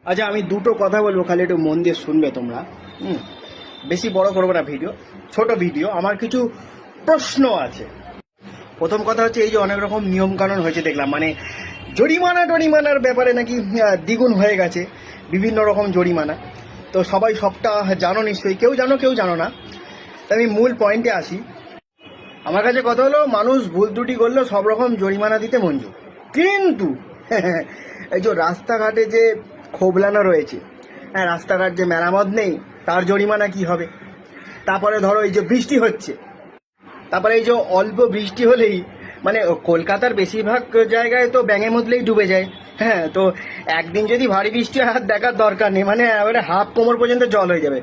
আচ্ছা, আমি দুটো কথা বলবো, খালি একটু মন দিয়ে শুনবে তোমরা। হুম। বেশি বড় করবো না ভিডিও, ছোট ভিডিও। আমার কিছু প্রশ্ন আছে। প্রথম কথা হচ্ছে, এই যে অনেক রকম নিয়ম কানুন হয়েছে দেখলাম, মানে জরিমানা টরিমানার ব্যাপারে নাকি দ্বিগুণ হয়ে গেছে, বিভিন্ন রকম জরিমানা। তো সবাই সবটা জানো নিশ্চয়ই, কেউ জানো কেউ জানো না। তা আমি মূল পয়েন্টে আসি। আমার কাছে কথা হলো, মানুষ ভুল ত্রুটি করলেও সব রকম জরিমানা দিতে মঞ্জুর, কিন্তু এই যে রাস্তাঘাটে যে খোবলানো রয়েছে, হ্যাঁ, রাস্তাঘাট যে মেরামত নেই, তার জরিমানা কি হবে? তারপরে ধরো এই যে বৃষ্টি হচ্ছে, তারপরে এই যে অল্প বৃষ্টি হলেই, মানে কলকাতার বেশিরভাগ জায়গায় তো ব্যাঙে মুতলেই ডুবে যায়। হ্যাঁ, তো একদিন যদি ভারী বৃষ্টি হয় আর দেখার দরকার নেই, মানে এবারে হাফ কোমর পর্যন্ত জল হয়ে যাবে।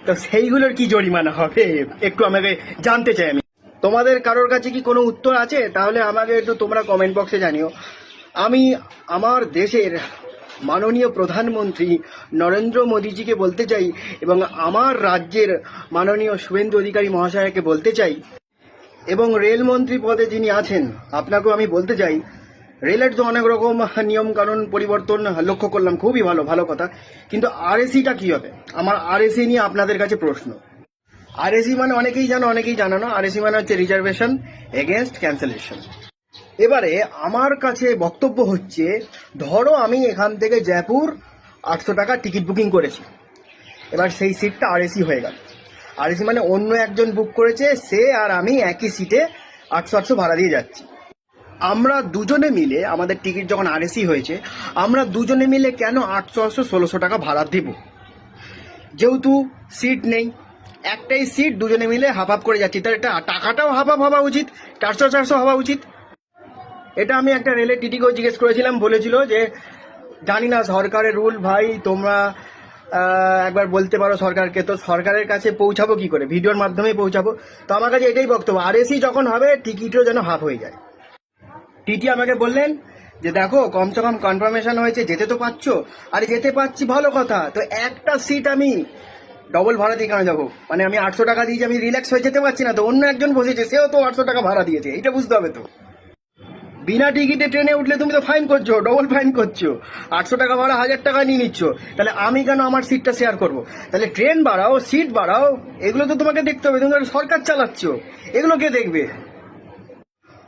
তো সেইগুলোর কি জরিমানা হবে একটু আমাকে জানতে চাই আমি। তোমাদের কারোর কাছে কি কোনো উত্তর আছে? তাহলে আমাকে একটু তোমরা কমেন্ট বক্সে জানিও। আমি আমার দেশের মাননীয় প্রধানমন্ত্রী নরেন্দ্র মোদীজিকে বলতে চাই, এবং আমার রাজ্যের মাননীয় শুভেন্দু অধিকারী মহাশয়কে বলতে চাই, এবং রেলমন্ত্রী পদে যিনি আছেন আপনাকেও আমি বলতে চাই, রেলের তো অনেক রকম নিয়ম কানুন পরিবর্তন লক্ষ্য করলাম, খুবই ভালো ভালো কথা, কিন্তু আরএসিটা কি হবে? আমার আরএসি নিয়ে আপনাদের কাছে প্রশ্ন। আরএসি মানে অনেকেই জানো অনেকেই জানো না। আরএসি মানে হচ্ছে রিজার্ভেশন এগেনস্ট ক্যান্সেলেশন। এবারে আমার কাছে বক্তব্য হচ্ছে, ধরো আমি এখান থেকে জয়পুর 800 টাকা টিকিট বুকিং করেছি, এবার সেই সিটটা আরএসি হয়ে গেল। আরএসি মানে অন্য একজন বুক করেছে, সে আর আমি একই সিটে 800 ভাড়া দিয়ে যাচ্ছি। আমরা দুজনে মিলে, আমাদের টিকিট যখন আরএসি হয়েছে, আমরা দুজনে মিলে কেন 800 1600 টাকা ভাড়া দেব? যেহেতু সিট নেই, একটাই সিট, দুজনে মিলে হাফ হাফ করে যাচ্ছি, তার এটা টাকাটাও হাফ হাফ হওয়া উচিত, 400 হওয়া উচিত। এটা আমি একটা রেলের টিটিকেও জিজ্ঞেস করেছিলাম, বলেছিল যে জানি না সরকারের রুল ভাই, তোমরা একবার বলতে পারো সরকারকে। তো সরকারের কাছে পৌঁছাবো কি করে? ভিডিওর মাধ্যমেই পৌঁছাবো। তো আমার কাছে এটাই বক্তব্য, আরএসি যখন হবে টিকিটও যেন হাফ হয়ে যায়। টিটি আমাকে বললেন যে দেখো, কমসে কম কনফার্মেশন হয়েছে, যেতে তো পারছো। আরে যেতে পারছি, ভালো কথা, তো একটা সিট আমি ডবল ভাড়া দিয়ে কেন যাবো? মানে আমি 800 টাকা দিয়ে আমি রিল্যাক্স হয়ে যেতে পারছি না, তো অন্য একজন বসেছে, সেও তো 800 টাকা ভাড়া দিয়েছে, এটা বুঝতে হবে তো। বিনা টিকিটে ট্রেনে উঠলে তুমি তো ফাইন করছো, ডবল ফাইন করছো, 800 টাকা ভাড়া 1000 টাকা নিয়ে নিচ্ছ, তাহলে আমি কেন আমার সিটটা শেয়ার করব? তাহলে ট্রেন বাড়াও, সিট বাড়াও, এগুলো তো তোমাকে দেখতে হবে, তুমি তো সরকার চালাচ্ছ, এগুলো কে দেখবে?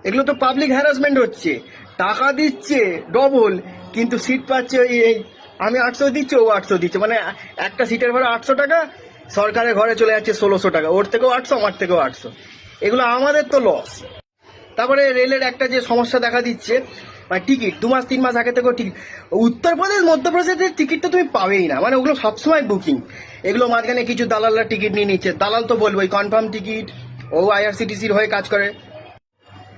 এগুলো তো পাবলিক হ্যারাসমেন্ট হচ্ছে। টাকা দিচ্ছে ডবল, কিন্তু সিট পাচ্ছে এই আমি 800 দিচ্ছি, ও 800 দিচ্ছে, মানে একটা সিটের ভাড়া 800 টাকা, সরকারের ঘরে চলে যাচ্ছে 1600 টাকা, ওর থেকেও 800 আমার থেকেও 800। এগুলো আমাদের তো লস। তারপরে রেলের একটা যে সমস্যা দেখা দিচ্ছে, মানে টিকিট 2 মাস 3 মাস আগে থেকেও টিকিট, উত্তরপ্রদেশ মধ্যপ্রদেশের টিকিট তো তুমি পাবেই না, মানে ওগুলো সবসময় বুকিং। এগুলো মাঝখানে কিছু দালালরা টিকিট নিয়ে নিচ্ছে, দালাল তো বলবোই, কনফার্ম টিকিট, ও আইআরসিটিসির হয়ে কাজ করে।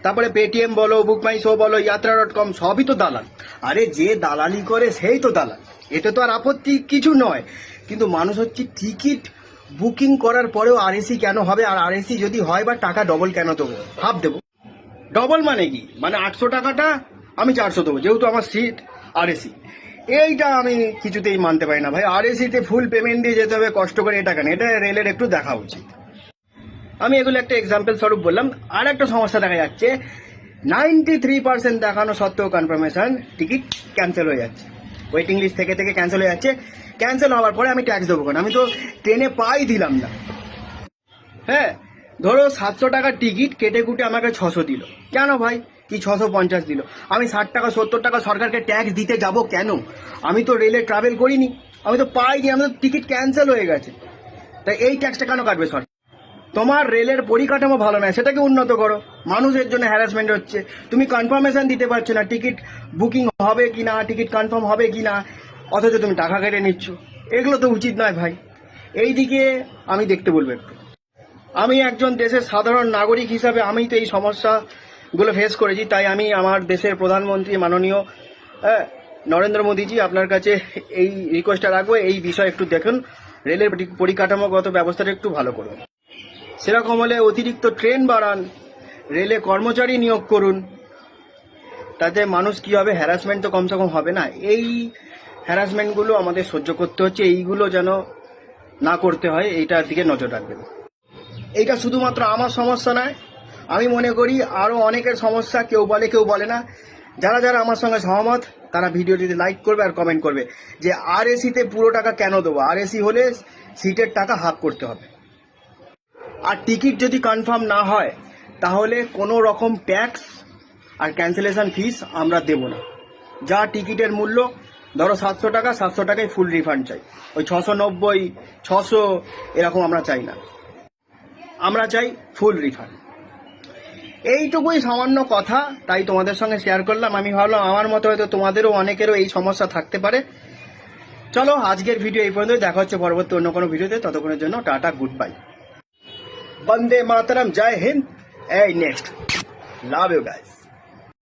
তারপরে পেটিএম বলো, বুক মাই শো বলো, যাত্রা.com, সবই তো দালাল। আরে যে দালালি করে সেই তো দালাল, এতে তো আর আপত্তি কিছু নয়। কিন্তু মানুষ হচ্ছে, টিকিট বুকিং করার পরেও আরএসি কেন হবে? আর আরএসি যদি হয় বা টাকা ডবল কেন দেবো, হাফ দেবো? ডবল মানে কি? মানে 800 টাকাটা আমি 400 দেবো, যেহেতু আমার সিট আরএসি। এইটা আমি কিছুতেই মানতে পারি না ভাই। আরএসিতে ফুল পেমেন্ট দিয়ে যেতে হবে কষ্ট করে, এটা কেন? এটা রেলের একটু দেখা উচিত। আমি এগুলো একটা এক্সাম্পল স্বরূপ বললাম। আর একটা সমস্যা দেখা যাচ্ছে, 93% দেখানো সত্ত্বেও কনফার্মেশন টিকিট ক্যান্সেল হয়ে যাচ্ছে, ওয়েটিং লিস্ট থেকে থেকে ক্যান্সেল হয়ে যাচ্ছে। ক্যান্সেল হওয়ার পরে আমি ট্যাক্স দেবো কেন? আমি তো ট্রেনে পাই দিলাম না। হ্যাঁ, ধরো 700 টাকার টিকিট কেটে কুটে আমাকে 600 দিল, কেন ভাই? কি 650 দিল? আমি 60 টাকা 70 টাকা সরকারকে ট্যাক্স দিতে যাব কেন? আমি তো রেলে ট্রাভেল করিনি, আমি তো পাইনি, আমি তো টিকিট ক্যান্সেল হয়ে গেছে, তাই এই ট্যাক্সটা কেন কাটবে সরকার? তোমার রেলের পরিকাঠামো ভালো নয়, সেটাকে উন্নত করো। মানুষের জন্য হ্যারাসমেন্ট হচ্ছে, তুমি কনফার্মেশন দিতে পারছো না, টিকিট বুকিং হবে কি না, টিকিট কনফার্ম হবে কি না, অথচ তুমি টাকা কেটে নিচ্ছ। এগুলো তো উচিত নয় ভাই। এই দিকে আমি দেখতে বলবো একটু। আমি একজন দেশের সাধারণ নাগরিক হিসাবে আমি তো এই সমস্যাগুলো ফেস করেছি, তাই আমি আমার দেশের প্রধানমন্ত্রী মাননীয় নরেন্দ্র মোদীজি, আপনার কাছে এই রিকোয়েস্টটা রাখবো, এই বিষয়ে একটু দেখুন, রেলের পরিকাঠামোগত ব্যবস্থাটা একটু ভালো করুন। সেরকম হলে অতিরিক্ত ট্রেন বাড়ান, রেলে কর্মচারী নিয়োগ করুন, তাতে মানুষ কি হবে? হ্যারাসমেন্ট তো কমসে কম হবে না। এই হ্যারাসমেন্টগুলো আমাদের সহ্য করতে হচ্ছে, এইগুলো যেন না করতে হয়, এইটার দিকে নজর রাখবেন। এইটা শুধুমাত্র আমার সমস্যা নয়, আমি মনে করি আরও অনেকের সমস্যা, কেউ বলে কেউ বলে না। যারা যারা আমার সঙ্গে সহমত তারা ভিডিওটিতে লাইক করবে আর কমেন্ট করবে যে আর এসিতে পুরো টাকা কেন দেবো, আর এসি হলে সিটের টাকা হাফ করতে হবে। আর টিকিট যদি কনফার্ম না হয় তাহলে কোনো রকম ট্যাক্স আর ক্যান্সেলেশন ফিস আমরা দেব না। যা টিকিটের মূল্য, ধরো 700 টাকা, 700 টাকায় ফুল রিফান্ড চাই। ওই 690, 600 এরকম আমরা চাই না, আমরা চাই ফুল রিফান্ড। এইটুকুই সামান্য কথা, তাই তোমাদের সঙ্গে শেয়ার করলাম। আমি ভাবলাম আমার মতো হয়তো তোমাদেরও অনেকেরও এই সমস্যা থাকতে পারে। চলো আজকের ভিডিও এই পর্যন্ত, দেখা হচ্ছে পরবর্তী অন্য কোনো ভিডিওতে। ততক্ষণের জন্য টাটা, গুড বাই, বন্দে মাতরম, জয় হিন্দ, এই নেক্সট, লাভ ইউ গাইস।